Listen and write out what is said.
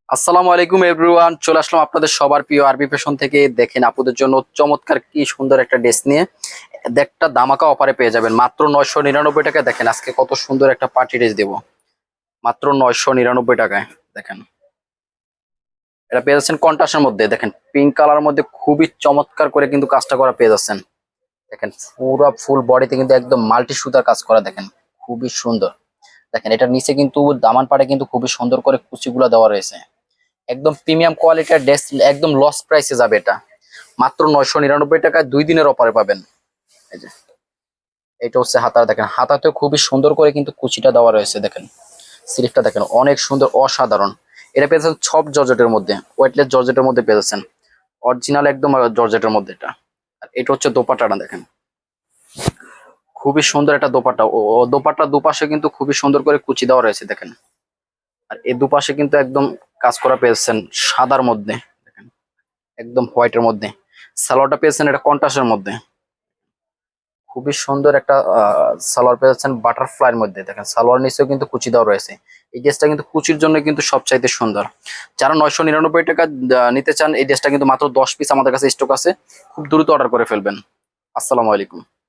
আসসালামু আলাইকুম এভরিওয়ান, চলে আসলাম আপনাদের সবার প্রিয় আরবি ফ্যাশন থেকে। দেখেন আপুদের জন্য চমৎকার কি সুন্দর একটা ড্রেস নিয়ে একটা ধামাকা অফারে পেয়ে যাবেন মাত্র 999 টাকায়। দেখেন আজকে কত সুন্দর একটা পার্টি ড্রেস দেবো মাত্র 999 টাকায়। দেখেন এটা পেয়ে যাচ্ছেন কন্ট্রাস্টের মধ্যে, দেখেন পিঙ্ক কালার মধ্যে খুবই চমৎকার করে কিন্তু কাজটা করা পেয়ে যাচ্ছেন। দেখেন পুরো ফুল বডিতে কিন্তু একদম মাল্টি সুতার কাজ করা, দেখেন খুবই সুন্দর। দেখেন এটার নিচে কিন্তু দামান পাড়ে কিন্তু খুবই সুন্দর করে কুচিগুলো দেওয়া রয়েছে। একদম প্রিমিয়াম কোয়ালিটির ড্রেস, একদম লস প্রাইসে যাবে এটা মাত্র 999 টাকায় 2 দিনের অফারে পাবেন। এই যে এটা হচ্ছে হাতা, দেখেন হাতাতেও খুবই সুন্দর করে কিন্তু কুচিটা দেওয়া রয়েছে। দেখেন স্লিভটা দেখেন অনেক সুন্দর, অসাধারণ। এটা পেয়েছেন সব জর্জেটের মধ্যে, ওয়েটলেস জর্জেটের মধ্যে পেয়েছেন, অরিজিনাল একদম জর্জেটের মধ্যে এটা। আর এটা হচ্ছে দোপাট্টাটা, দেখেন খুবই সুন্দর একটা দোপাট্টা। ও দোপাট্টার দুপাশে কিন্তু খুবই সুন্দর করে কুচি দেওয়া রয়েছে দেখেন। আর এই দুপাশে কিন্তু একদম কাজ করা পেয়েছেন সাদার মধ্যে, দেখেন একদম হোয়াইটের মধ্যে। সালোয়ারটা পেয়েছেন এটা কন্ট্রাস্টের মধ্যে, খুবই সুন্দর একটা সালোয়ার পেয়েছেন বাটারফ্লাইয়ের মধ্যে। দেখেন সালোয়ার নিচেও কিন্তু কুচি দেওয়া রয়েছে। এই ড্রেসটা কিন্তু কুচির জন্য কিন্তু সবচাইতে সুন্দর। যারা 999 টাকা নিতে চান, এই ড্রেসটা কিন্তু মাত্র 10 পিস আমাদের কাছে স্টক আছে, খুব দ্রুত অর্ডার করে ফেলবেন। আসসালামু আলাইকুম।